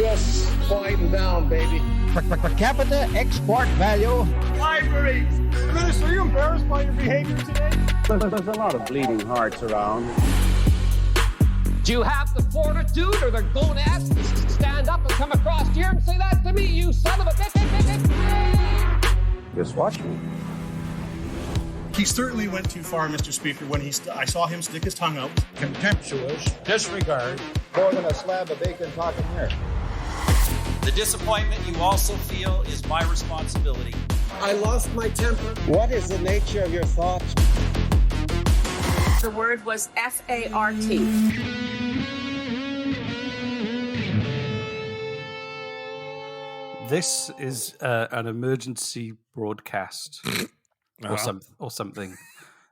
Just quieten down, baby. Per capita export value. Libraries. Minister, are you embarrassed by your behavior today? There's a lot of bleeding hearts around. Do you have the fortitude or the gonads to stand up and come across here and say that to me, you son of a bitch? Just watch me. He certainly went too far, Mr. Speaker, when I saw him stick his tongue out. Contemptuous disregard. More than a slab of bacon talking here. The disappointment you also feel is my responsibility. I lost my temper. What is the nature of your thoughts? The word was F-A-R-T. This is an emergency broadcast or something.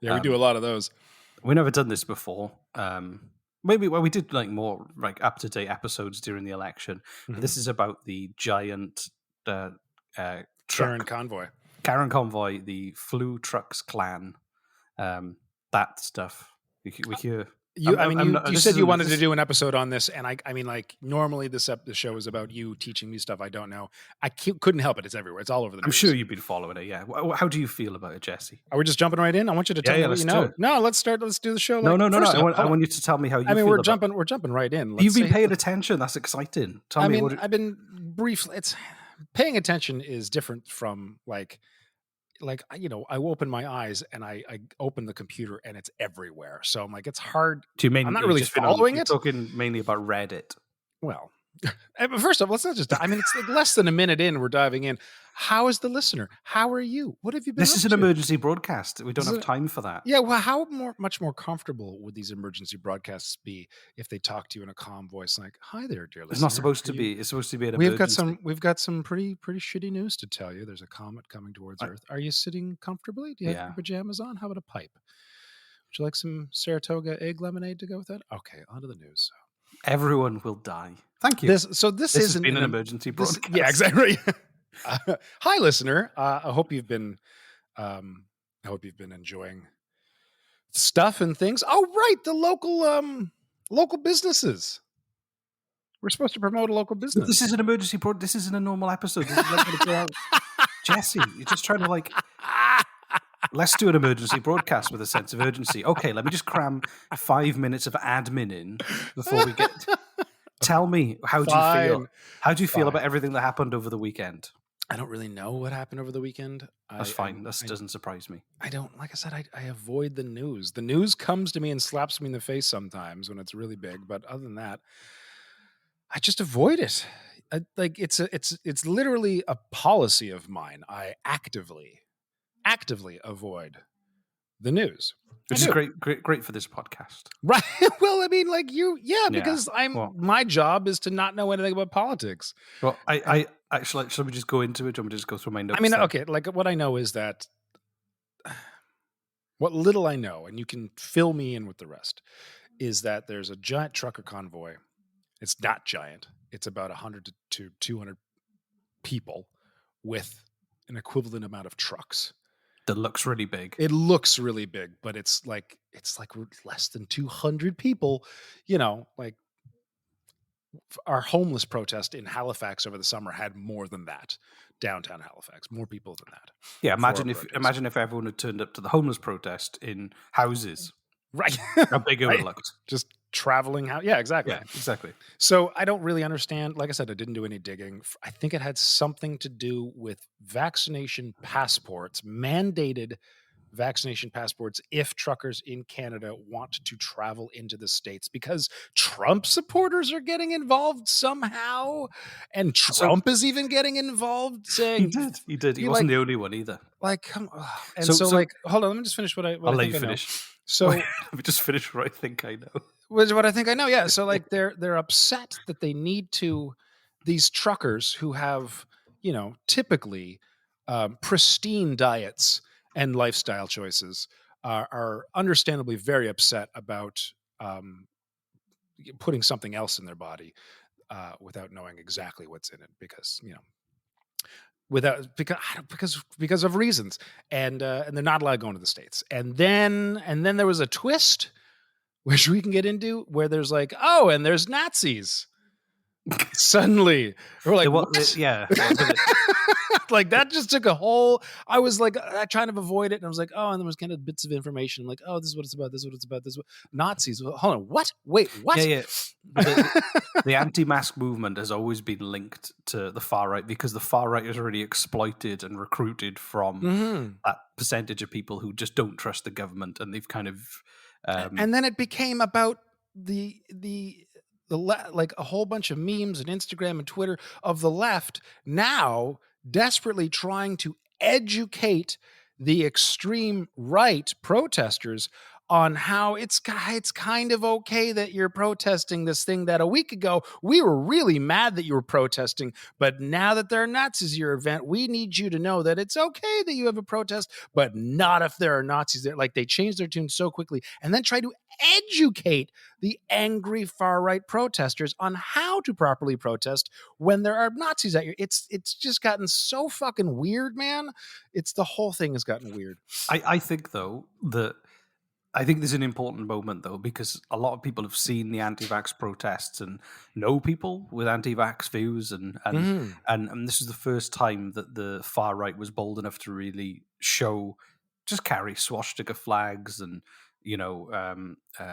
Yeah, we do a lot of those. We've never done this before. Maybe we did like more like up to date episodes during the election. But this is about the giant Karen convoy, the flu Trux Klan, that stuff. We hear. You said you wanted to do an episode on this, and I mean, like normally the show is about you teaching me stuff I don't know. I couldn't help it; it's everywhere. It's all over the news. I'm sure you've been following it. Yeah. How do you feel about it, Jesse? Are we just jumping right in? I want you to tell me what you know. No, let's start. Let's do the show. No. I want you to tell me how you. I mean, we're jumping right in. You've been paying attention. That's exciting. Tell me. I've been briefly. It's paying attention is different from like I open my eyes and I open the computer and it's everywhere. So I'm like, it's hard. I'm not really following it. Talking mainly about Reddit. Well, first off, let's not just. I mean, it's like less than a minute in. We're diving in. How is the listener? How are you? What have you been? This is an emergency broadcast. We don't have time for that. Yeah. Well, how much more comfortable would these emergency broadcasts be if they talk to you in a calm voice, like, "Hi there, dear listener." It's not supposed to be. It's supposed to be an emergency. We've got some pretty shitty news to tell you. There's a comet coming towards Earth. Are you sitting comfortably? Do you have your pajamas on? How about a pipe? Would you like some Saratoga egg lemonade to go with that? Okay, on to the news. Everyone will die. Thank you. This has been an emergency broadcast. Yeah, exactly. Hi, listener. I hope you've been enjoying stuff and things. Oh, right, the local businesses. We're supposed to promote a local business. This is an emergency broadcast. This isn't a normal episode. This is like Jesse, you're just trying to like. Let's do an emergency broadcast with a sense of urgency. Okay, let me just cram 5 minutes of admin in before we get. Tell me, how do you feel? How do you feel about everything that happened over the weekend? I don't really know what happened over the weekend. That's fine. That doesn't surprise me. I don't, like I said, I avoid the news. The news comes to me and slaps me in the face sometimes when it's really big. But other than that, I just avoid it. It's literally a policy of mine. I actively avoid the news. Which is great for this podcast. Right. Well, I mean, like because my job is to not know anything about politics. Well, I actually, should we just go into it? Or we just go through my notes? I mean, okay, like what I know is that what little I know, and you can fill me in with the rest, is that there's a giant trucker convoy. It's not giant. It's about 100 to 200 people with an equivalent amount of trucks. That looks really big. It looks really big, but it's like less than 200 people. You know, like our homeless protest in Halifax over the summer had more than that. Downtown Halifax, more people than that. Yeah, imagine if everyone had turned up to the homeless protest in houses. Right. How big it would look. Just traveling out. Yeah, exactly. Yeah, exactly. So I don't really understand. Like I said, I didn't do any digging. I think it had something to do with vaccination passports, mandated vaccination passports if truckers in Canada want to travel into the States, because Trump supporters are getting involved somehow. And Trump is even getting involved, saying he did. He wasn't the only one either. Like, come on. And so hold on, let me just finish what I I'll let think you I know. finish. So let me just finish what I think I know. What I think I know, yeah. So like they're upset that they need to, these truckers who have, you know, typically pristine diets and lifestyle choices are understandably very upset about putting something else in their body without knowing exactly what's in it, because, you know, because of reasons, and they're not allowed to go into the States. And then there was a twist, which we can get into, where there's like, oh, and there's Nazis. Suddenly, we're like, what? Yeah. Like that just took a whole. I was like, trying to avoid it, and I was like, oh, and there was kind of bits of information, like, oh, this is what it's about. This is what it's about. This is what Nazis. Hold on, what? Wait, what? Yeah. The anti-mask movement has always been linked to the far right because the far right is really exploited and recruited from that percentage of people who just don't trust the government, and they've kind of. And then it became about like a whole bunch of memes and Instagram and Twitter of the left now desperately trying to educate the extreme right protesters on how it's kind of okay that you're protesting this thing that a week ago we were really mad that you were protesting, but now that there are Nazis at your event, we need you to know that it's okay that you have a protest, but not if there are Nazis there. Like they changed their tune so quickly and then try to educate the angry far right protesters on how to properly protest when there are Nazis at your. It's just gotten so fucking weird, man. It's the whole thing has gotten weird. I think though that. I think there's an important moment, though, because a lot of people have seen the anti-vax protests and know people with anti-vax views, and this is the first time that the far right was bold enough to really just carry swastika flags and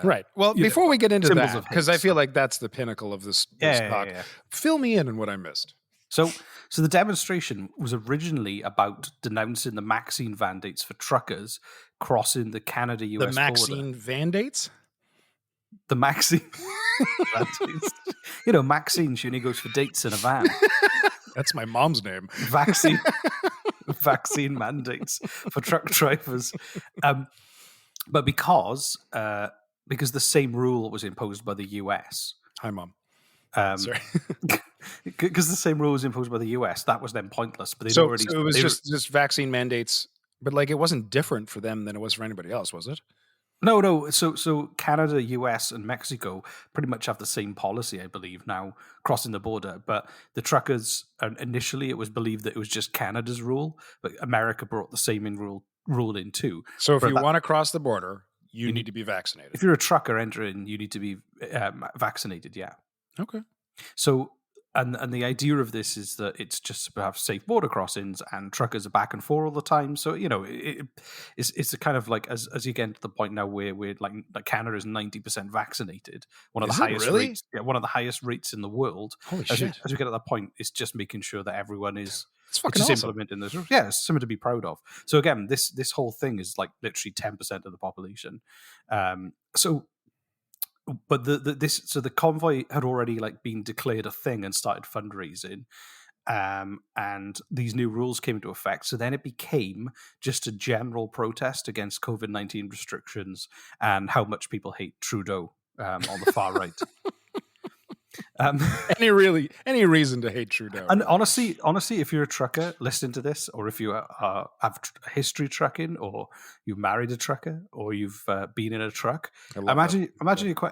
right. Well, before we get into that, because I feel like that's the pinnacle of this talk. Yeah. Fill me in on what I missed. So the demonstration was originally about denouncing the vaccine mandates for truckers crossing the Canada-US border. The vaccine mandates? The Maxine mandates. Maxine, she only goes for dates in a van. That's my mom's name. Vaccine mandates for truck drivers. But because the same rule was imposed by the US. Hi, Mom. Sorry. Because the same rule was imposed by the US, that was then pointless. But so it was just vaccine mandates, but like it wasn't different for them than it was for anybody else, was it? No. So Canada, US, and Mexico pretty much have the same policy, I believe, now crossing the border. But the truckers, initially, it was believed that it was just Canada's rule, but America brought the same rule in too. So if you want to cross the border, you need to be vaccinated. If you're a trucker entering, you need to be vaccinated. Yeah. Okay. So, and the idea of this is that it's just to have safe border crossings, and truckers are back and forth all the time. So, it's a kind of like as you get to the point now where we're like Canada is 90% vaccinated, one of the highest rates, one of the highest rates in the world. Holy shit! As we get to that point, it's just making sure that everyone is. It's fucking awesome. Implementing this. Yeah, it's something to be proud of. So again, this whole thing is like literally 10% of the population. But the convoy had already like been declared a thing and started fundraising, and these new rules came into effect. So then it became just a general protest against COVID-19 restrictions and how much people hate Trudeau on the far right. Any reason to hate Trudeau? And honestly, if you're a trucker listening to this, or if you have history trucking, or you've married a trucker, or you've been in a truck, imagine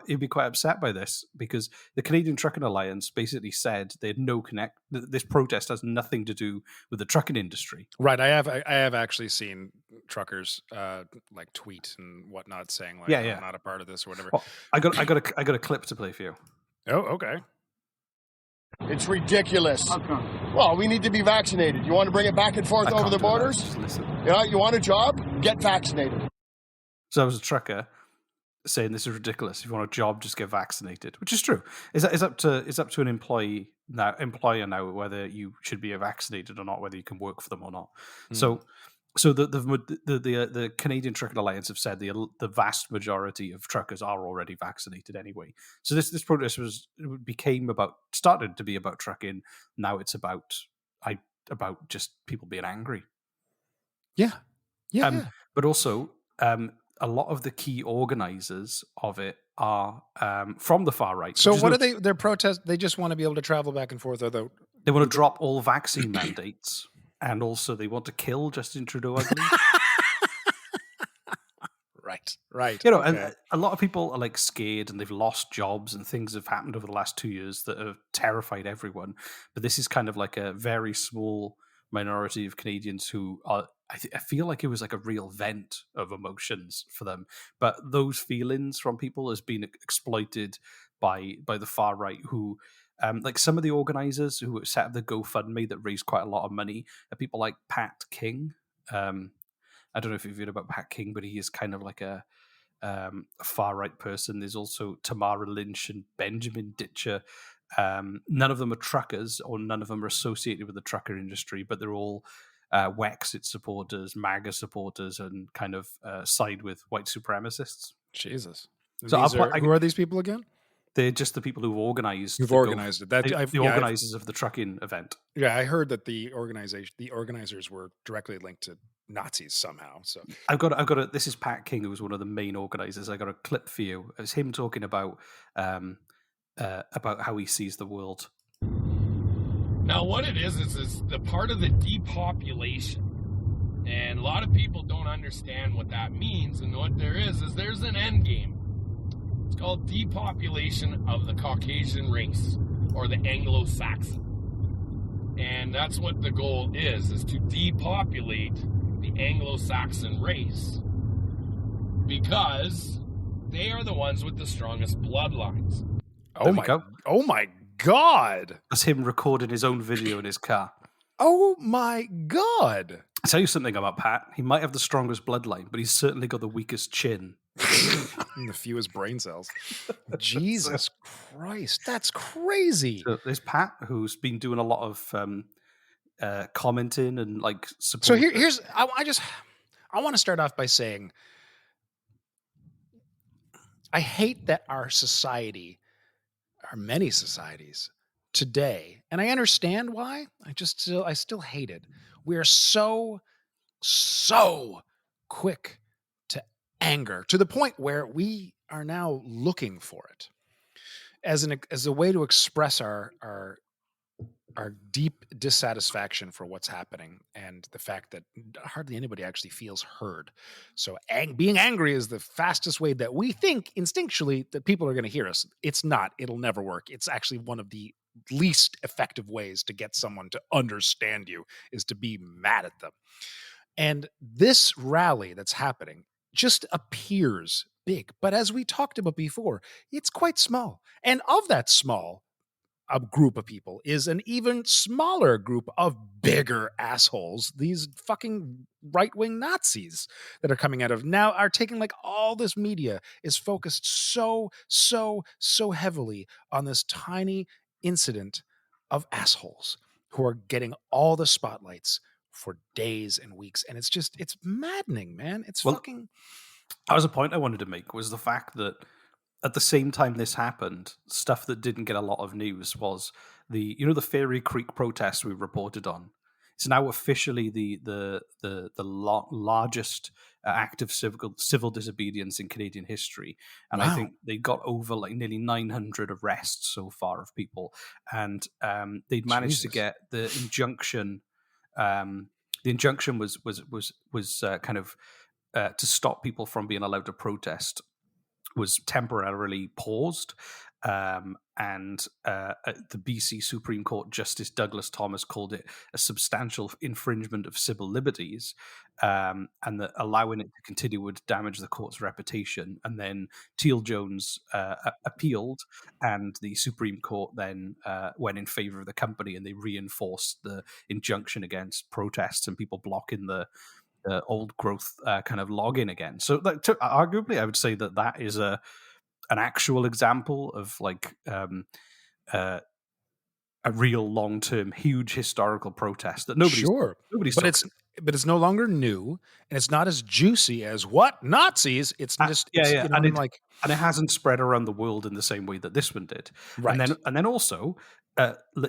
you'd be quite upset by this, because the Canadian Trucking Alliance basically said they had no connect. This protest has nothing to do with the trucking industry. Right. I have actually seen truckers like tweet and whatnot saying like, I'm not a part of this or whatever. Well, I got a clip to play for you. Oh, okay. It's ridiculous. Well, we need to be vaccinated. You want to bring it back and forth over the borders? Just listen. You want a job? Get vaccinated. So I was a trucker saying this is ridiculous. If you want a job, just get vaccinated, which is true. It's up to an employer now whether you should be vaccinated or not, whether you can work for them or not. So the Canadian Trucking Alliance have said the vast majority of truckers are already vaccinated anyway. So this protest started to be about trucking. Now it's about just people being angry. Yeah. But also, a lot of the key organizers of it are from the far right. So what are they? Their protest? They just want to be able to travel back and forth. They want to drop all vaccine mandates. And also, they want to kill Justin Trudeau, I believe. Right. And a lot of people are like scared, and they've lost jobs, and things have happened over the last 2 years that have terrified everyone. But this is kind of like a very small minority of Canadians who are. I feel like it was like a real vent of emotions for them. But those feelings from people has been exploited by the far right, who Like some of the organizers who set up the GoFundMe that raised quite a lot of money are people like Pat King. I don't know if you've heard about Pat King, but he is kind of like a far right person. There's also Tamara Lynch and Benjamin Ditcher. None of them are truckers, or none of them are associated with the trucker industry, but they're all Wexit supporters, MAGA supporters, and kind of side with white supremacists. Jesus. So who are these people again? They're just the people who organized. Who've organized it. The organizers of the trucking event. Yeah, I heard that the organizers were directly linked to Nazis somehow. So I've got this is Pat King, who was one of the main organizers. I got a clip for you. It's him talking about how he sees the world. Now, what it is the part of the depopulation, and a lot of people don't understand what that means. And what there is there's an end game. It's called depopulation of the Caucasian race, or the Anglo-Saxon. And that's what the goal is to depopulate the Anglo-Saxon race, because they are the ones with the strongest bloodlines. Oh my God. That's him recording his own video in his car. Oh my God. I'll tell you something about Pat. He might have the strongest bloodline, but he's certainly got the weakest chin. And the fewest brain cells. Jesus Christ, that's crazy. So there's Pat, who's been doing a lot of commenting and like support. So here's I want to start off by saying I hate that our society, or many societies today, and I understand why. I still hate it. We are so quick to anger, to the point where we are now looking for it as a way to express our deep dissatisfaction for what's happening, and the fact that hardly anybody actually feels heard. So being angry is the fastest way that we think instinctually that people are going to hear us. It's not. It'll never work. It's actually one of the least effective ways to get someone to understand you, is to be mad at them. And this rally that's happening just appears big. But as we talked about before, it's quite small. And of that small a group of people is an even smaller group of bigger assholes. These fucking right-wing Nazis that are coming out of now are taking, like, all this media is focused so heavily on this tiny incident of assholes who are getting all the spotlights for days and weeks. And it's maddening, man. That was a point I wanted to make, was the fact that at the same time this happened, stuff that didn't get a lot of news was the Fairy Creek protest we reported on. It's now officially the largest act of civil disobedience in Canadian history, and wow. I think they got over like nearly 900 arrests so far of people, and they'd managed to get the injunction. The injunction was kind of to stop people from being allowed to protest, was temporarily paused, and the BC Supreme Court Justice Douglas Thomas called it a substantial infringement of civil liberties, and that allowing it to continue would damage the court's reputation. And then Teal Jones appealed, and the Supreme Court then went in favor of the company, and they reinforced the injunction against protests and people blocking the old growth kind of login again. So arguably, I would say that is an actual example of like a real long-term, huge historical protest that nobody's but it's no longer new, and it's not as juicy as what Nazis. It's just and it hasn't spread around the world in the same way that this one did. Right, and then also.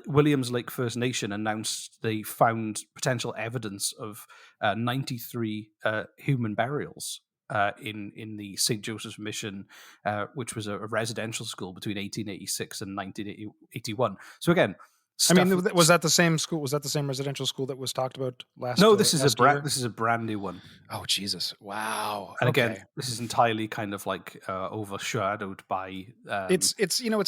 Williams Lake First Nation announced they found potential evidence of 93 human burials in the St. Joseph's Mission, which was a residential school between 1886 and 1981. So again, was that the same school? Was that the same residential school that was talked about last? No, this is a brand new one. Oh Jesus! Wow. And again, this is entirely kind of like overshadowed by it's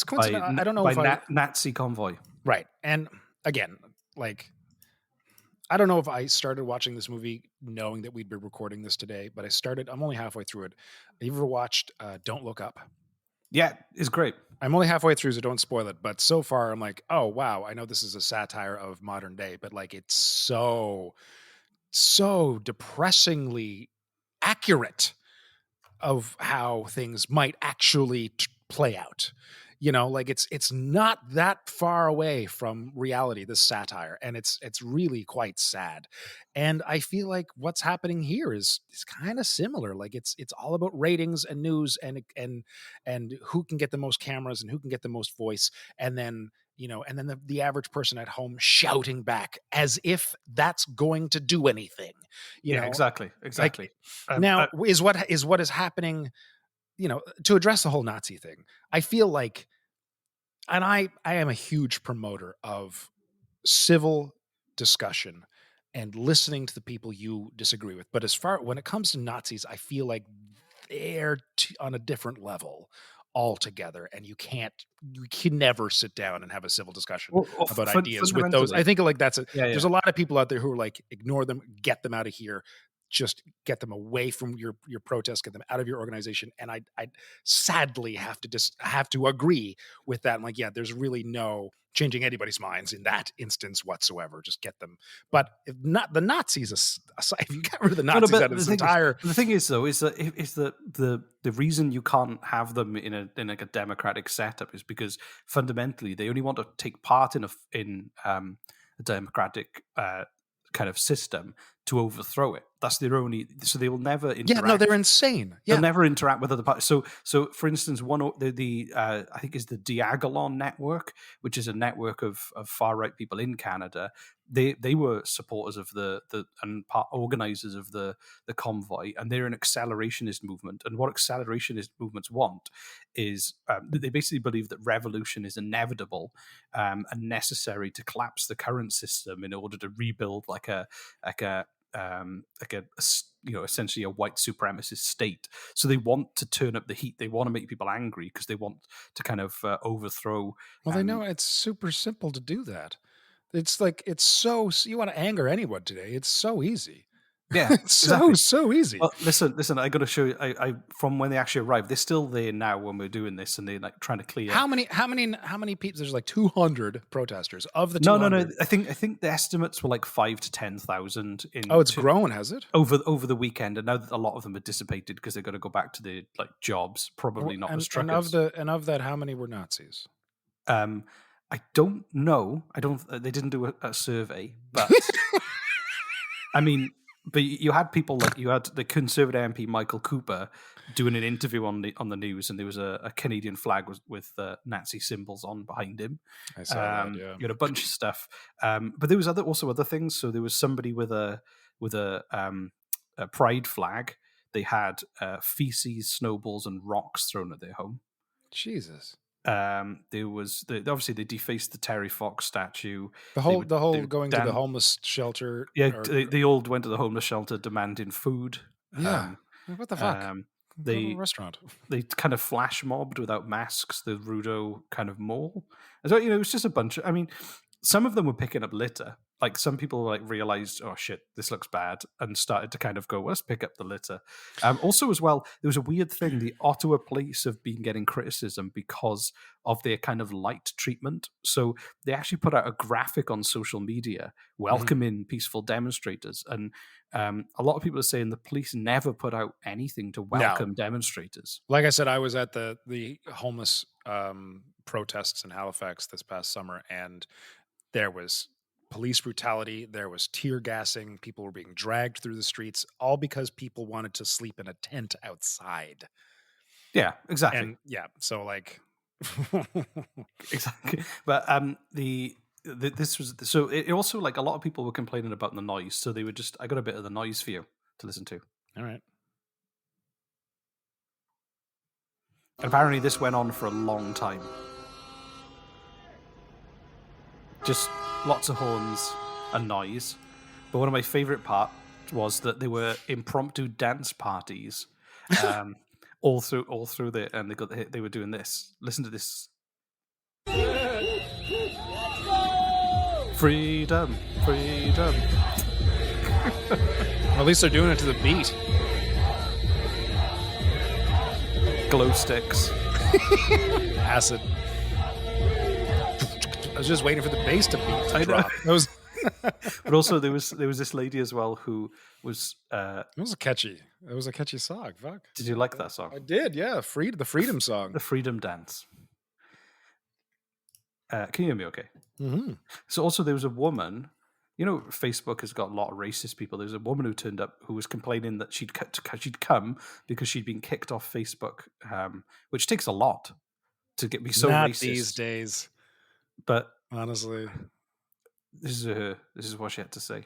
coincidental. I don't know if Nazi convoy, right? And again, like, I don't know if I started watching this movie knowing that we'd be recording this today, but I'm only halfway through it. Have you ever watched Don't Look Up? Yeah, it's great. I'm only halfway through, so don't spoil it. But so far, I'm like, oh wow, I know this is a satire of modern day, but like it's so depressingly accurate of how things might actually play out. You know, like it's not that far away from reality, this satire, and it's really quite sad. And I feel like what's happening here is kind of similar. Like it's all about ratings and news and who can get the most cameras and who can get the most voice, and then the average person at home shouting back as if that's going to do anything. You know, exactly. Like, now is what is happening. You know, to address the whole Nazi thing, I feel like, and I am a huge promoter of civil discussion and listening to the people you disagree with. But when it comes to Nazis, I feel like they're on a different level altogether, and you can never sit down and have a civil discussion about ideas with those. I think like that's there's a lot of people out there who are like, ignore them, get them out of here. Just get them away from your protest, get them out of your organization. And I sadly have to agree with that. I'm like, yeah, there's really no changing anybody's minds in that instance whatsoever. Just get them. But if not the Nazis aside, if you got rid of the Nazis out of this entire. The thing is, though, is that the reason you can't have them in like a democratic setup is because fundamentally they only want to take part in a democratic kind of system to overthrow it. That's their only. So they will never interact. Yeah, no, they're insane. Yeah. They'll never interact with other parties. So for instance, I think is the Diagolon network, which is a network of far right people in Canada. They were supporters of organizers of the convoy, and they're an accelerationist movement. And what accelerationist movements want is they basically believe that revolution is inevitable and necessary to collapse the current system in order to rebuild essentially a white supremacist state. So they want to turn up the heat. They want to make people angry because they want to kind of overthrow. Well, they know it's super simple to do that. It's like, you want to anger anyone today. It's so easy. Yeah, it's exactly. so easy. Well, listen. I got to show you. I from when they actually arrived, they're still there now when we're doing this, and they're like trying to clear. How many people? There's like 200 protesters of the 200. No. I think the estimates were like 5,000 to 10,000. It's grown, has it? Over the weekend, and now that a lot of them are dissipated because they've got to go back to their jobs, probably not as truckers. And of that, how many were Nazis? I don't know. They didn't do a survey, but I mean. But you had people like the Conservative MP Michael Cooper doing an interview on the news, and there was a Canadian flag with Nazi symbols on behind him. I saw that. Yeah, you had a bunch of stuff, but there was also other things. So there was somebody with a pride flag. They had feces, snowballs, and rocks thrown at their home. Jesus. There was obviously they defaced the Terry Fox statue. The whole going to the homeless shelter. Yeah, they all went to the homeless shelter demanding food. Yeah, what the fuck? They restaurant. They kind of flash mobbed without masks. The Rudo kind of mall. So it was just a bunch. I mean, some of them were picking up litter. Like some people realized, oh shit, this looks bad, and started to kind of go, let's pick up the litter. Also, as well, there was a weird thing. The Ottawa police have been getting criticism because of their kind of light treatment. So they actually put out a graphic on social media welcoming peaceful demonstrators, and a lot of people are saying the police never put out anything to welcome demonstrators. Like I said, I was at the homeless protests in Halifax this past summer, and there was police brutality, there was tear gassing, people were being dragged through the streets, all because people wanted to sleep in a tent outside. Yeah, exactly. And so like exactly. But this was so it also like a lot of people were complaining about the noise, so they were I got a bit of the noise for you to listen to. All right. And apparently this went on for a long time. Just lots of horns and noise. But one of my favorite parts was that there were impromptu dance parties all through there, and they were doing this. Listen to this. Freedom, freedom. At least they're doing it to the beat. Glow sticks. Acid. I was just waiting for the bass to beat to drop. That was But also there was this lady as well who was. It was a catchy song. Fuck. Did you like that song? I did. Yeah, the freedom song. The Freedom Dance. Can you hear me? Okay. Mm-hmm. So also there was a woman. You know, Facebook has got a lot of racist people. There's a woman who turned up who was complaining that she'd come because she'd been kicked off Facebook, which takes a lot to be so Not racist these days. But honestly, this is what she had to say.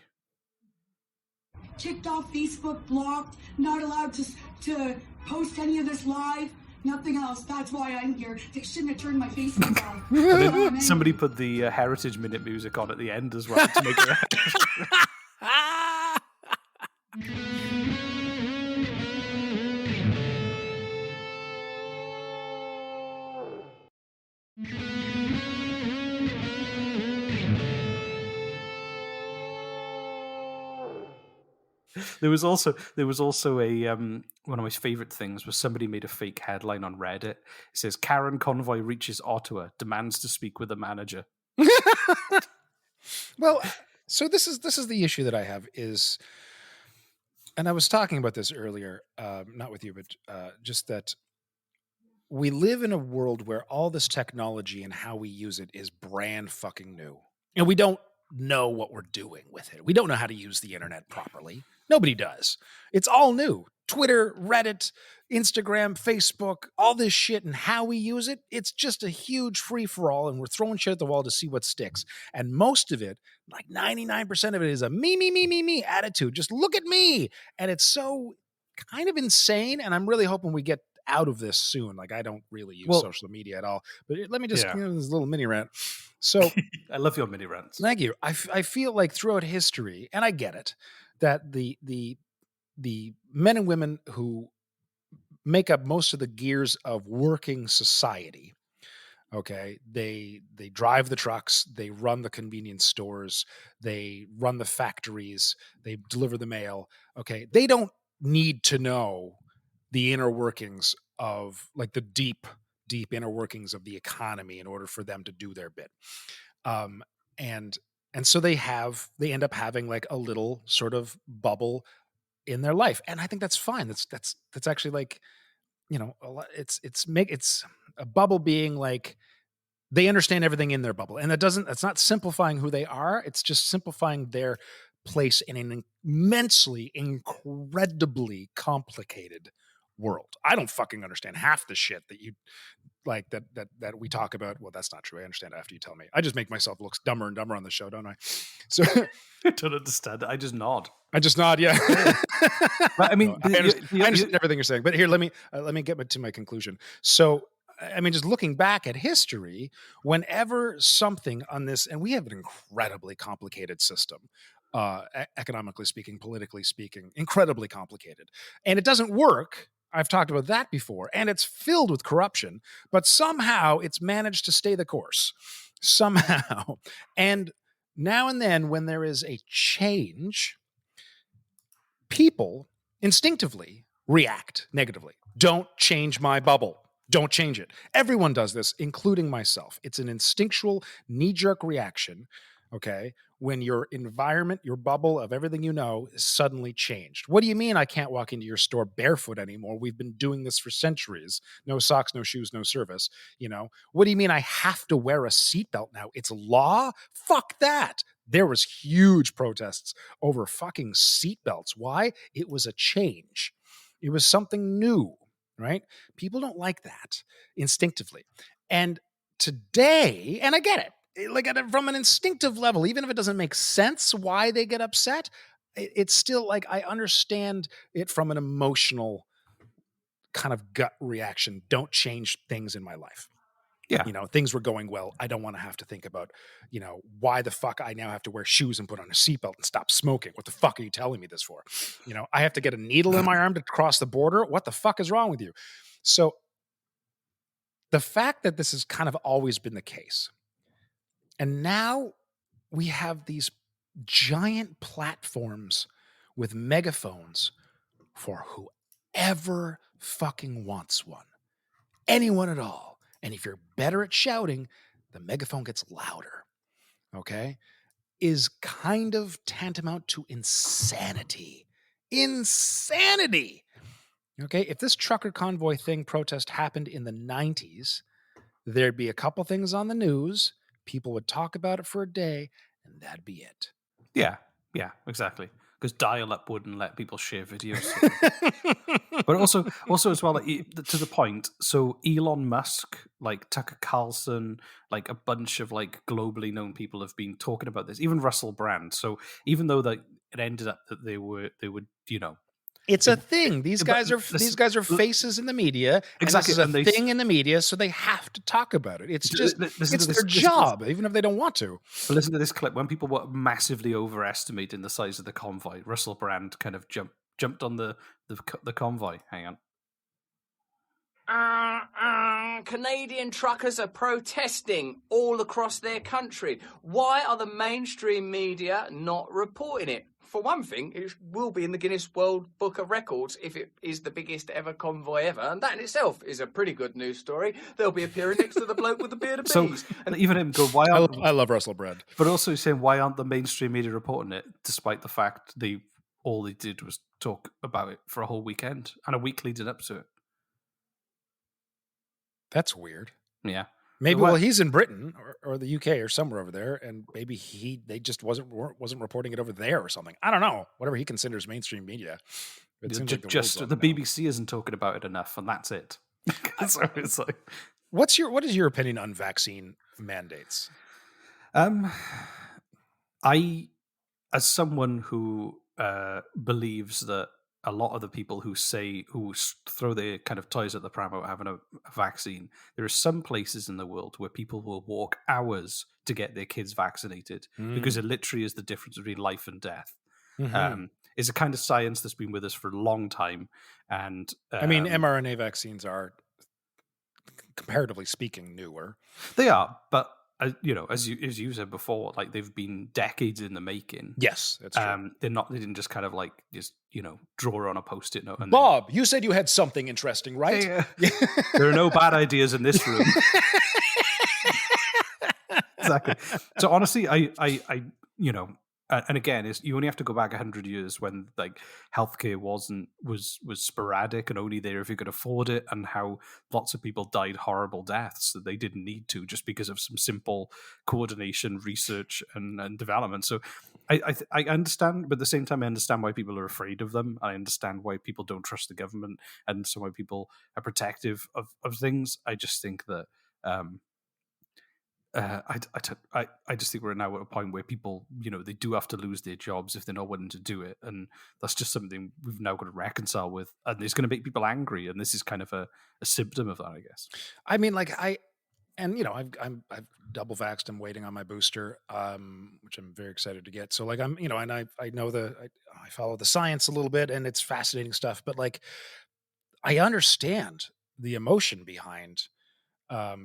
Kicked off Facebook, blocked, not allowed to post any of this live. Nothing else. That's why I'm here. They shouldn't have turned my Facebook off. Somebody put the Heritage Minute music on at the end as well to make it. There was also a one of my favorite things was somebody made a fake headline on Reddit. It says Karen convoy reaches Ottawa, demands to speak with the manager. Well, so this is the issue that I have is, and I was talking about this earlier, not with you, but just that we live in a world where all this technology and how we use it is brand fucking new, and we don't know what we're doing with it. We don't know how to use the internet properly. Nobody does. It's all new. Twitter, Reddit, Instagram, Facebook, all this shit and how we use it, it's just a huge free-for-all, and we're throwing shit at the wall to see what sticks. And most of it, like 99% of it, is a me attitude. Just look at me. And it's so kind of insane, and I'm really hoping we get out of this soon. Like, I don't really use social media at all. But let me just, this little mini rant. So I love your mini rants. Thank you. I feel like throughout history, and I get it, that the men and women who make up most of the gears of working society, okay, they drive the trucks, they run the convenience stores, they run the factories, they deliver the mail, okay, they don't need to know the inner workings of, like, the deep inner workings of the economy in order for them to do their bit. And so they end up having like a little sort of bubble in their life. And I think that's fine. That's actually, like, you know, it's a bubble being like, they understand everything in their bubble. And that's not simplifying who they are. It's just simplifying their place in an immensely, incredibly complicated world. I don't fucking understand half the shit that you like that we talk about. Well, that's not true. I understand after you tell me. I just make myself look dumber and dumber on the show, don't I? So I don't understand. I just nod. Yeah. But, I mean, I understand everything you're saying. But here, let me get to my conclusion. So, I mean, just looking back at history, whenever something on this, and we have an incredibly complicated system, economically speaking, politically speaking, incredibly complicated, and it doesn't work. I've talked about that before, and it's filled with corruption, but somehow it's managed to stay the course. Somehow. And now and then, when there is a change, people instinctively react negatively. Don't change my bubble. Don't change it. Everyone does this, including myself. It's an instinctual, knee-jerk reaction, okay, when your environment, your bubble of everything you know is suddenly changed. What do you mean I can't walk into your store barefoot anymore? We've been doing this for centuries. No socks, no shoes, no service. You know, what do you mean I have to wear a seatbelt now? It's law? Fuck that. There was huge protests over fucking seatbelts. Why? It was a change. It was something new, right? People don't like that instinctively. And today, and I get it, like from an instinctive level, even if it doesn't make sense why they get upset, it's still like I understand it from an emotional kind of gut reaction. Don't change things in my life. Yeah. You know, things were going well. I don't want to have to think about, you know, why the fuck I now have to wear shoes and put on a seatbelt and stop smoking. What the fuck are you telling me this for? You know, I have to get a needle in my arm to cross the border. What the fuck is wrong with you? So the fact that this has kind of always been the case, and now we have these giant platforms with megaphones for whoever fucking wants one. anyone at all. And if you're better at shouting, the megaphone gets louder. Okay? Is kind of tantamount to insanity. Insanity. Okay? If this trucker convoy thing protest happened in the 90s, there'd be a couple things on the news. People would talk about it for a day, and that'd be it. Yeah, exactly. Because dial-up wouldn't let people share videos. But also as well, like, to the point. So Elon Musk, like Tucker Carlson, like a bunch of like globally known people have been talking about this. Even Russell Brand. So even though that it ended up that they would, it's a thing. These guys are faces in the media, exactly, and this is a thing in the media, so they have to talk about it. It's just it's their job, even if they don't want to. But listen to this clip. When people were massively overestimating the size of the convoy, Russell Brand kind of jumped on the convoy. Hang on. Canadian truckers are protesting all across their country. Why are the mainstream media not reporting it? For one thing, it will be in the Guinness World Book of Records if it is the biggest ever convoy ever, and that in itself is a pretty good news story. They'll be appearing next to the bloke with the beard of bees. And even him go, why aren't I love Russell Brand. But also saying, why aren't the mainstream media reporting it, despite the fact all they did was talk about it for a whole weekend and a week leading up to it. That's weird. Yeah. Maybe he's in Britain or the UK or somewhere over there, and maybe they just wasn't reporting it over there or something. I don't know. Whatever he considers mainstream media. It seems like the BBC isn't talking about it enough, and that's it. So it's like, what is your opinion on vaccine mandates? I, as someone who believes that a lot of the people who throw their kind of toys at the pram about having a vaccine, there are some places in the world where people will walk hours to get their kids vaccinated because it literally is the difference between life and death. Mm-hmm. It's a kind of science that's been with us for a long time. And I mean, mRNA vaccines are, comparatively speaking, newer. They are, but as you said before, like they've been decades in the making. Yes, that's true. They didn't just kind of like draw on a post-it note. And Bob, you said you had something interesting, right? Yeah. There are no bad ideas in this room. Exactly. So honestly, I and again, you only have to go back 100 years when like healthcare was sporadic and only there if you could afford it, and how lots of people died horrible deaths that they didn't need to just because of some simple coordination, research, and development. So I understand, but at the same time, I understand why people are afraid of them. I understand why people don't trust the government, and so why people are protective of things. I just think that. I just think we're now at a point where people, they do have to lose their jobs if they're not willing to do it, and that's just something we've now got to reconcile with, and it's going to make people angry, and this is kind of a symptom of that, I guess. I mean, like I've double vaxxed. I'm waiting on my booster, which I'm very excited to get. So like I'm, and I know I follow the science a little bit, and it's fascinating stuff. But like, I understand the emotion behind a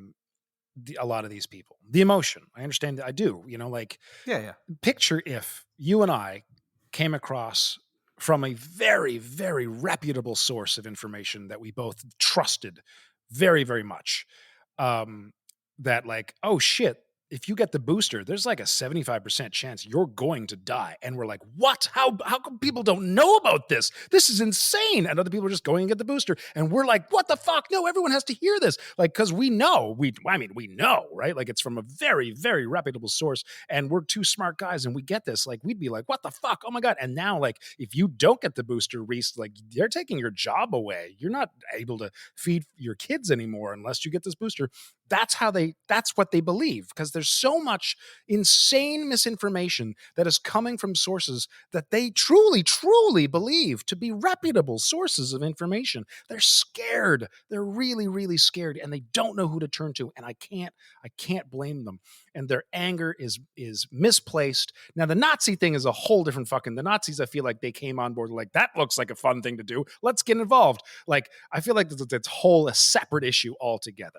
lot of these people. The emotion, I understand. I do. Yeah. Picture if you and I came across from a very, very reputable source of information that we both trusted very, very much. That like, oh shit, if you get the booster, there's like a 75% chance you're going to die. And we're like, what? How come people don't know about this? This is insane. And other people are just going and get the booster. And we're like, what the fuck? No, everyone has to hear this. Like, cause we know, we know, right? Like it's from a very, very reputable source, and we're two smart guys and we get this. Like, we'd be like, what the fuck? Oh my God. And now like, if you don't get the booster, Reese, like they're taking your job away. You're not able to feed your kids anymore unless you get this booster. That's what they believe, because there's so much insane misinformation that is coming from sources that they truly, truly believe to be reputable sources of information. They're scared. They're really, really scared, and they don't know who to turn to. And I can't blame them. And their anger is misplaced. Now, the Nazi thing is a whole different the Nazis, I feel like they came on board like, that looks like a fun thing to do. Let's get involved. Like, I feel like that's a separate issue altogether.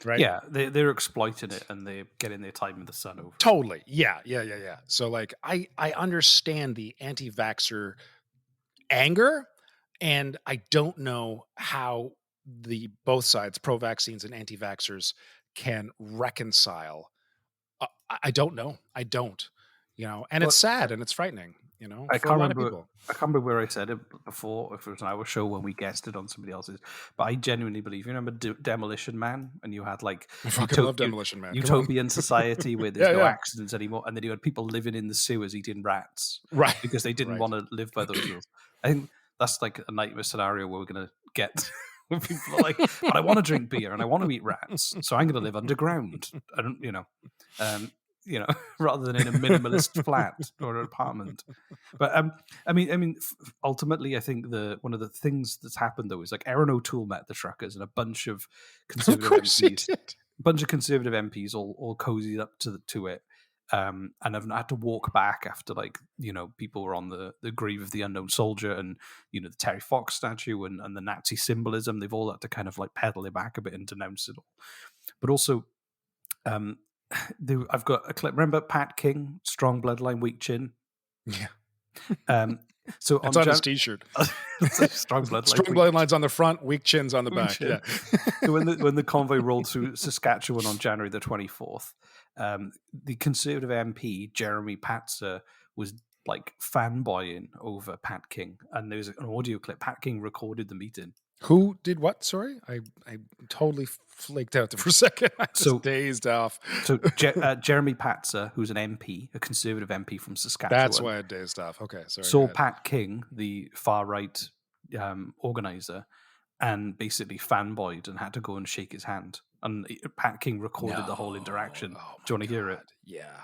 Right? Yeah, they're exploiting it, and they're getting their time in the sun over. Totally. Yeah. So like, I understand the anti-vaxxer anger, and I don't know how the both sides, pro-vaccines and anti-vaxxers, can reconcile. I don't know. I don't. And it's sad and it's frightening. I for can't a lot of remember. people. I can't remember where I said it before, if it was an hour show when we guested on somebody else's. But I genuinely believe. You remember Demolition Man, and you had like I fucking love Demolition Man. Come on. utopian society where there's no Yeah. accidents anymore, and then you had people living in the sewers eating rats, Right? Because they didn't want to live by those rules. I think that's like a nightmare scenario where we're gonna get. When people are like, but I want to drink beer and I want to eat rats, so I'm going to live underground. I don't, rather than in a minimalist flat or an apartment. But I mean, ultimately, I think one of the things that's happened though is like Erin O'Toole met the truckers and a bunch of conservative MPs, all cozied up to it. And I've had to walk back after people were on the grave of the unknown soldier and the Terry Fox statue and the Nazi symbolism. They've all had to kind of like pedal it back a bit and denounce it all. But also, I've got a clip. Remember Pat King, strong bloodline, weak chin? Yeah. So it's on his T-shirt. Strong bloodline. Strong bloodlines on the front, weak chins on the back. Yeah. So when the convoy rolled through Saskatchewan on January the 24th, the Conservative MP Jeremy Patzer was like fanboying over Pat King, and there's an audio clip. Pat King recorded the meeting. Who did what? Sorry, I totally flaked out there for a second. I was dazed off. So Jeremy Patzer, who's an MP, a Conservative MP from Saskatchewan. That's why I dazed off. Okay, sorry. Saw Pat King, the far right organizer, and basically fanboyed and had to go and shake his hand. And Pat King recorded the whole interaction. Do you want to hear it? Yeah.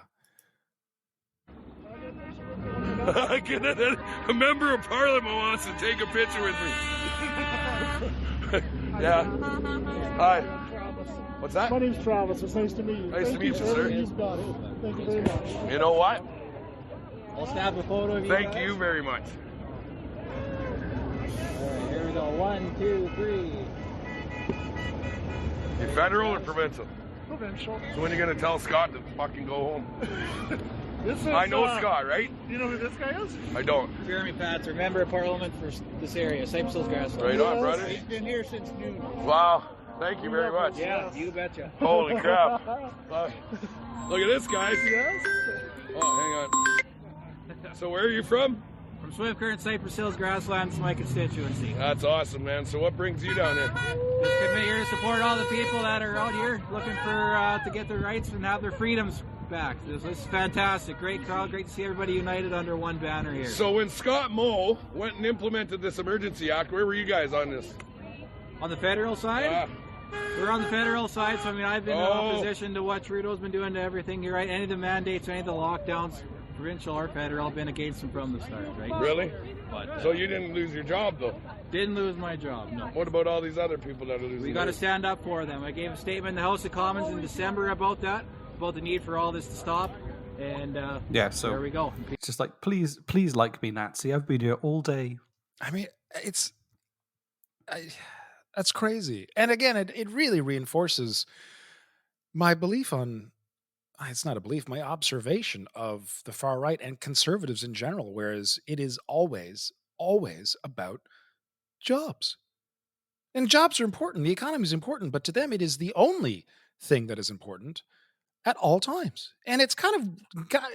A member of Parliament wants to take a picture with me. Yeah. Hi. What's that? My name's Travis. It's nice to meet you. Nice to meet you, sir. You've got it. Thank you very much. You know what? I'll snap a photo of you. Thank you very much. All right, here we go. 1, 2, 3. You federal or provincial? Provincial. So when are you going to tell Scott to fucking go home? I know Scott, right? Do you know who this guy is? I don't. Jeremy Patzer, member of Parliament for this area, Cypress Hills Grasslands. Right on, brother. He's been here since noon. Wow. Thank you very much. Yeah, you betcha. Holy crap. Look at this, guys. Yes. Oh, hang on. So where are you from? From Swift Current, Cypress Hills Grasslands, my constituency. That's awesome, man. So what brings you down here? Just coming here to support all the people that are out here looking for to get their rights and have their freedoms back. This is fantastic. Great crowd. Great to see everybody united under one banner here. So when Scott Moe went and implemented this Emergency Act, where were you guys on this? On the federal side? We're on the federal side, so I mean, I've been in opposition to what Trudeau's been doing to everything. You're right. Any of the mandates, any of the lockdowns, provincial or federal, I've been against them from the start, right? Really? But, so you didn't lose your job, though? Didn't lose my job, no. What about all these other people that are losing? We got to stand up for them. I gave a statement in the House of Commons in December about that, about the need for all this to stop. And so there we go. It's just like, please like me, Nazi. I've been here all day. I mean, that's crazy. And again, it really reinforces my belief on, it's not a belief, my observation of the far right and conservatives in general, whereas it is always about jobs. And jobs are important. The economy is important, but to them, it is the only thing that is important at all times. And it's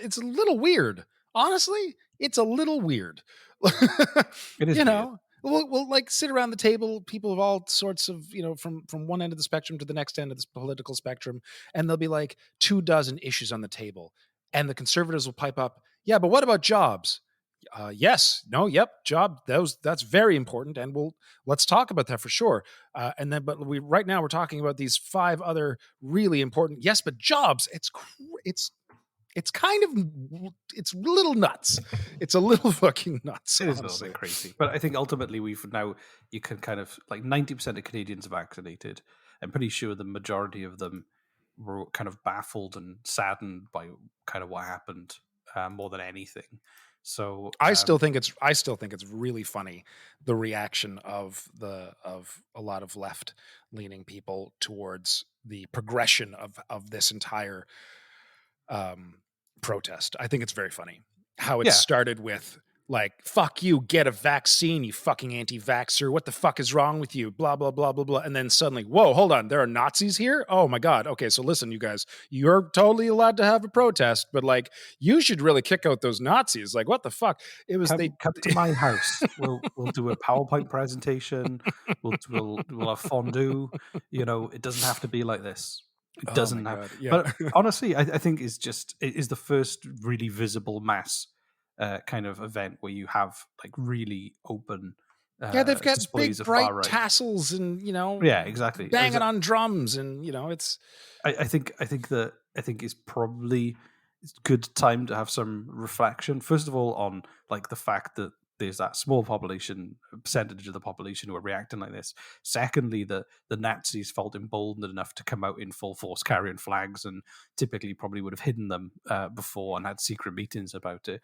it's a little weird. Honestly, it's a little weird. It is weird. We'll like sit around the table, people of all sorts of, from one end of the spectrum to the next end of this political spectrum, and there'll be like 24 issues on the table. And the conservatives will pipe up, yeah, but what about jobs? Yes, no, yep, job, that's very important, and let's talk about that for sure. But right now we're talking about these 5 other really important, yes, but jobs, it's kind of, it's a little nuts. It's a little fucking nuts. It is a little bit crazy. But I think ultimately you can kind of, like 90% of Canadians are vaccinated. I'm pretty sure the majority of them were kind of baffled and saddened by kind of what happened more than anything. So I still think it's really funny, the reaction of a lot of left leaning people towards the progression of this entire protest. I think it's very funny how it started with like, fuck you, get a vaccine, you fucking anti-vaxxer. What the fuck is wrong with you? Blah, blah, blah, blah, blah. And then suddenly, whoa, hold on, there are Nazis here? Oh my God. Okay, so listen, you guys, you're totally allowed to have a protest, but like, you should really kick out those Nazis. Like, what the fuck? It was come to my house. We'll do a PowerPoint presentation. We'll have fondue. You know, it doesn't have to be like this. It doesn't my have. God, yeah. But honestly, I think it is the first really visible mass kind of event where you have like really open. Yeah, they've got displays big of bright far right. tassels and, you know, Yeah, exactly. banging on drums, and you know, it's. I think it's probably it's good time to have some reflection. First of all, on like the fact that there's that small percentage of the population who are reacting like this. Secondly, the Nazis felt emboldened enough to come out in full force carrying flags, and typically probably would have hidden them before and had secret meetings about it.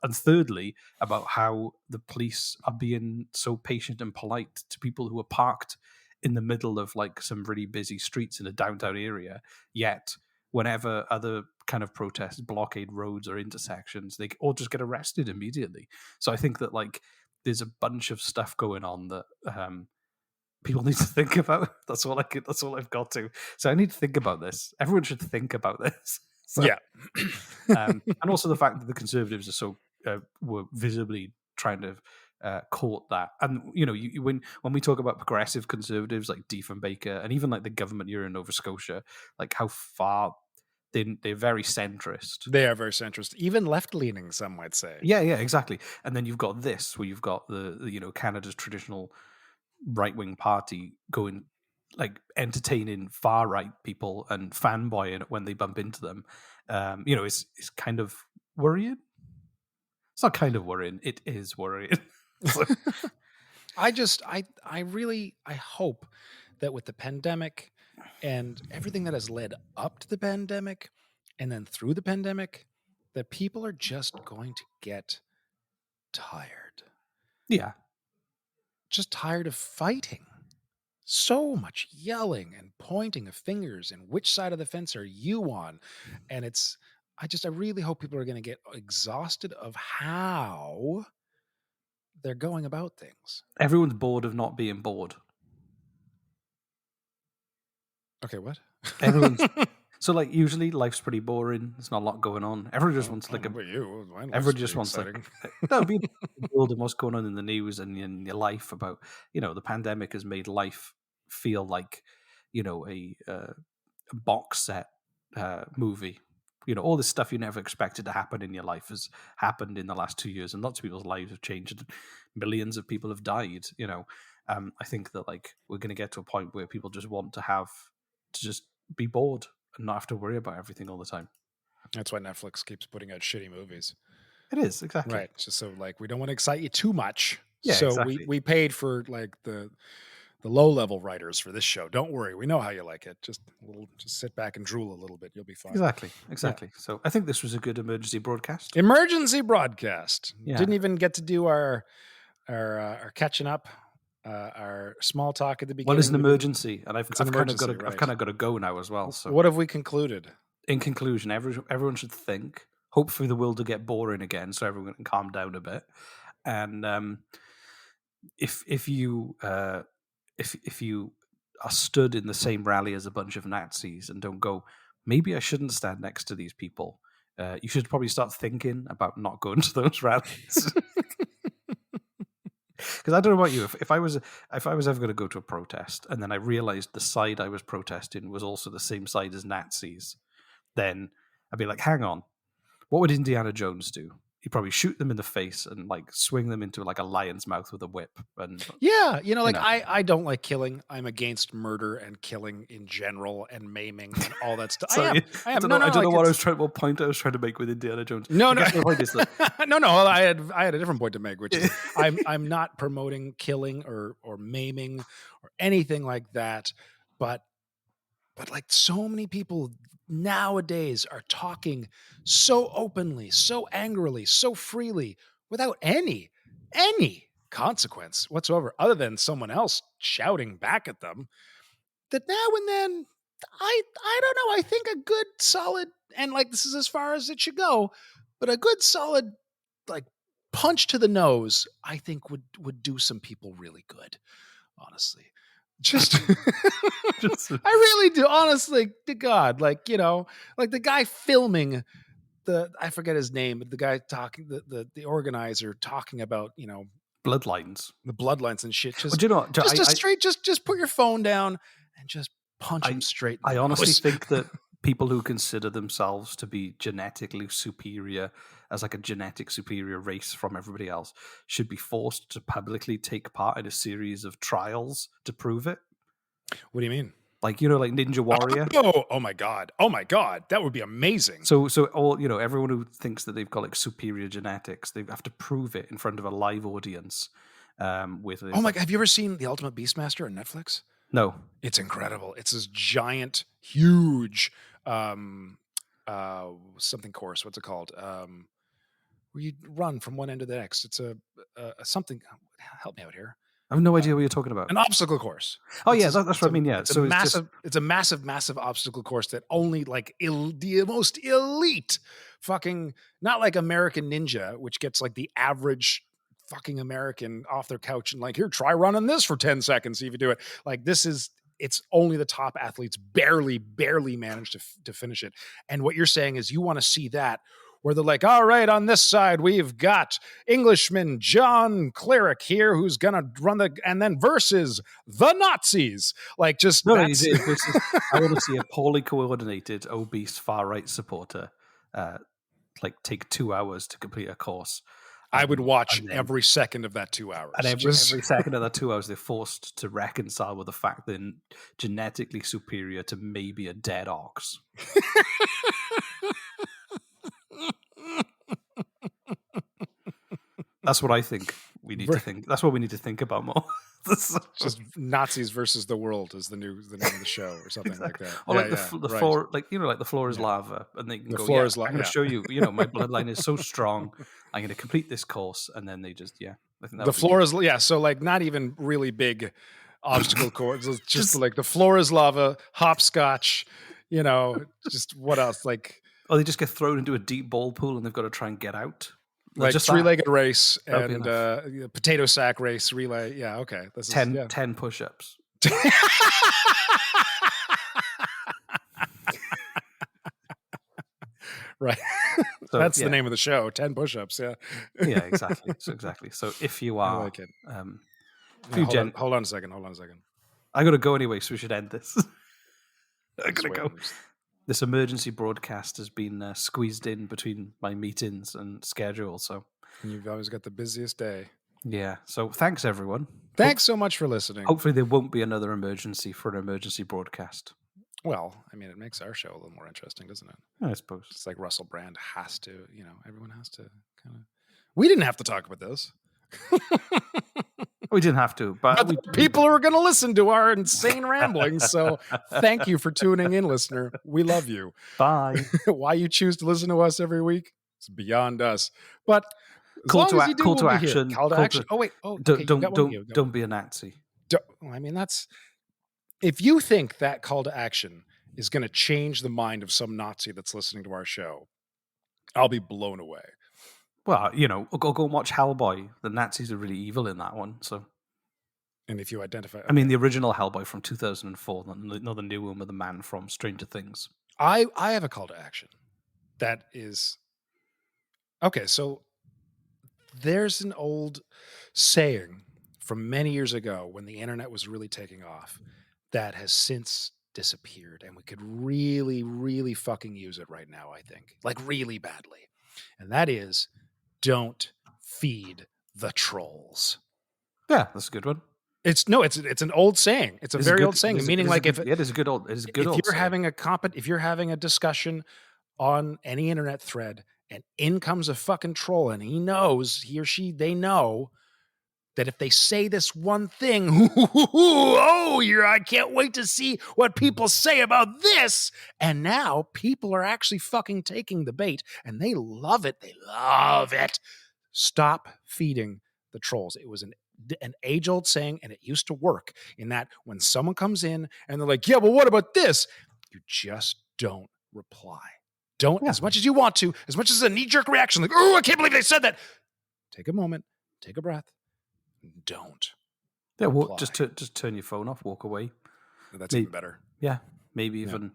And thirdly, about how the police are being so patient and polite to people who are parked in the middle of like some really busy streets in a downtown area, yet whenever other kind of protests blockade roads or intersections, they all just get arrested immediately. So I think that like there's a bunch of stuff going on that people need to think about. That's all I've got to. So I need to think about this. Everyone should think about this. So, yeah. And also the fact that the Conservatives are so were visibly trying to court that. And you know, when we talk about progressive Conservatives like Diefenbaker and even like the government here in Nova Scotia, like how far they're very centrist. They are very centrist, even left-leaning, some might say. Yeah, exactly. And then you've got this, where you've got the you know, Canada's traditional right-wing party going like entertaining far-right people and fanboying when they bump into them. You know, it's kind of worrying. It's not kind of worrying; it is worrying. I hope that with the pandemic and everything that has led up to the pandemic and then through the pandemic, that people are just going to get tired. Yeah. Just tired of fighting. So much yelling and pointing of fingers, and which side of the fence are you on? And I really hope people are going to get exhausted of how they're going about things. Everyone's bored of not being bored. Okay, what? Everyone's so like usually life's pretty boring. There's not a lot going on. Everyone just wants like everyone just wants like be bored of what's going on in the news and in your life. About, you know, the pandemic has made life feel like, you know, a box set movie. You know, all this stuff you never expected to happen in your life has happened in the last 2 years, and lots of people's lives have changed. Millions of people have died. You know, I think that like we're going to get to a point where people just want to just be bored and not have to worry about everything all the time. That's why Netflix keeps putting out shitty movies. It is, exactly. Right. Just so like we don't want to excite you too much. Yeah, so exactly. we paid for like the low-level writers for this show. Don't worry. We know how you like it. Just sit back and drool a little bit. You'll be fine. Exactly. Yeah. So I think this was a good emergency broadcast. Emergency broadcast. Yeah. Didn't even get to do our catching up, our small talk at the beginning. Well, it's an emergency, and I've kind of got to go now as well. So what have we concluded? In conclusion, everyone should think. Hopefully, the world will get boring again, so everyone can calm down a bit. And if you are stood in the same rally as a bunch of Nazis and don't go, maybe I shouldn't stand next to these people, you should probably start thinking about not going to those rallies. Because I don't know about you, if I was ever going to go to a protest and then I realized the side I was protesting was also the same side as Nazis, then I'd be like, hang on, what would Indiana Jones do? He'd probably shoot them in the face and like swing them into like a lion's mouth with a whip. And yeah, I don't like killing. I'm against murder and killing in general and maiming and all that stuff. Sorry, I don't know what point I was trying to make with Indiana Jones. No. The point is that, no. I had a different point to make, which is I'm not promoting killing or maiming or anything like that, but like so many people nowadays are talking so openly, so angrily, so freely, without any consequence whatsoever, other than someone else shouting back at them, that now and then, I don't know, I think a good solid, and like this is as far as it should go, but a good solid like punch to the nose, I think would do some people really good, honestly. Just I really do, honestly, to God. Like, you know, like the guy filming I forget his name, but the guy talking, the organizer talking about, you know, bloodlines, the bloodlines and shit. Just, well, do you know what? Just put your phone down and just punch him straight. I honestly think that people who consider themselves to be genetically superior, as like a genetic superior race from everybody else, should be forced to publicly take part in a series of trials to prove it. What do you mean? Like, you know, like Ninja Warrior. Oh my God. Oh my God. That would be amazing. So all, you know, everyone who thinks that they've got like superior genetics, they have to prove it in front of a live audience. With oh my God. Have you ever seen The Ultimate Beastmaster on Netflix? No. It's incredible. It's this giant, huge, something course. What's it called? Where you run from one end to the next. It's a something. Help me out here. I have no idea what you're talking about. An obstacle course. Oh, yeah, that's what I mean. Yeah, it's a massive obstacle course that only like the most elite fucking, not like American Ninja, which gets like the average fucking American off their couch and like, here, try running this for 10 seconds, see if you do it. Like, it's only the top athletes barely manage to finish it. And what you're saying is you want to see that, where they're like, all right, on this side, we've got Englishman John Cleric here, who's going to run and then versus the Nazis. Like, just, no, I want to see a poorly coordinated, obese, far-right supporter, like, take 2 hours to complete a course. I would watch every second of that 2 hours. And every second of that 2 hours, they're forced to reconcile with the fact they're genetically superior to maybe a dead ox. That's what I think we need to think. That's what we need to think about more. Just Nazis versus the world is the name of the show, or something exactly. Like that. Or like the floor, like, you know, like the floor is lava, and they can go, I'm going to show you. You know, my bloodline is so strong. I'm going to complete this course, and then they just, I think the floor is so like not even really big obstacle course. It's just like the floor is lava, hopscotch. You know, just what else? Like, they just get thrown into a deep ball pool, and they've got to try and get out. Like just three-legged race and potato sack race relay. Yeah, okay. This 10 push-ups. Right. So, that's the name of the show. 10 push-ups. Yeah. Yeah, exactly. So if you are, I like it. Hold on a second. I got to go anyway, so we should end this. I gotta go. This emergency broadcast has been squeezed in between my meetings and schedule, so you've always got the busiest day. Yeah. So thanks, everyone. Thanks so much for listening. Hopefully there won't be another emergency for an emergency broadcast. Well, I mean, it makes our show a little more interesting, doesn't it? I suppose. It's like Russell Brand has to, you know, everyone has to kind of. We didn't have to talk about this. We didn't have to, but people are going to listen to our insane ramblings. So thank you for tuning in, listener. We love you. Bye. Why you choose to listen to us every week, it's beyond us. But call to action. Call to action. Don't be a Nazi. I mean, that's if you think that call to action is going to change the mind of some Nazi that's listening to our show, I'll be blown away. Well, you know, go and watch Hellboy. The Nazis are really evil in that one. So, and if you identify, I mean, the original Hellboy from 2004, not the new one with the man from Stranger Things. I have a call to action. That is okay. So there's an old saying from many years ago when the internet was really taking off that has since disappeared, and we could really, really fucking use it right now. I think, like, really badly, and that is. Don't feed the trolls. Yeah, that's a good one. It's an old saying. It's a very old saying, meaning like if it is a good old. It is a good old. If you're having a discussion on any internet thread, and in comes a fucking troll, and he or she know that if they say this one thing, I can't wait to see what people say about this. And now people are actually fucking taking the bait, and they love it. They love it. Stop feeding the trolls. It was an age-old saying, and it used to work in that when someone comes in and they're like, yeah, well, what about this? You just don't reply. Don't, as much as you want to, as much as a knee-jerk reaction, like, oh, I can't believe they said that. take a moment, take a breath, don't. Yeah, reply. just turn your phone off, walk away. That's even better. Yeah, maybe even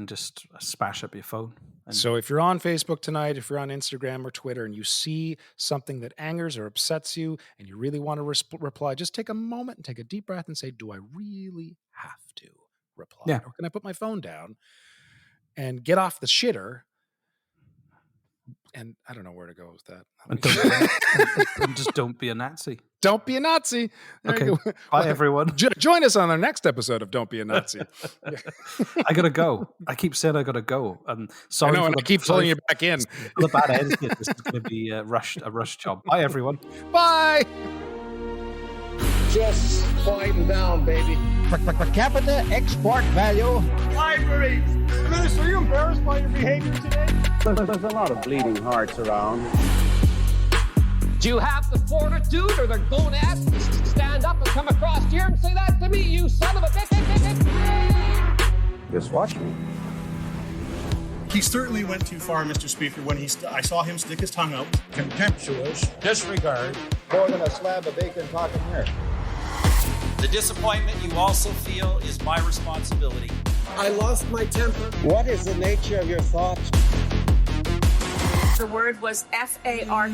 just smash up your phone. So if you're on Facebook tonight, if you're on Instagram or Twitter, and you see something that angers or upsets you, and you really want to reply, just take a moment and take a deep breath and say, do I really have to reply? Yeah. Or can I put my phone down and get off the shitter? And I don't know where to go with that. And just don't be a Nazi. Don't be a Nazi. There Okay. you go. Bye, everyone. Join us on our next episode of Don't Be a Nazi. I gotta go. I keep saying I gotta go. Sorry, I keep pulling you back in. For the bad editing. This is going to be a rush job. Bye, everyone. Bye. Just quieten down, baby. Per capita export value. Libraries! Minister, are you embarrassed by your behavior today? There's a lot of bleeding hearts around. Do you have the fortitude or the gonads to stand up and come across here and say that to me, you son of a bitch? Just watch me. He certainly went too far, Mr. Speaker, when I saw him stick his tongue out. Contemptuous disregard. More than a slab of bacon talking here. The disappointment you also feel is my responsibility. I lost my temper. What is the nature of your thoughts? The word was FART.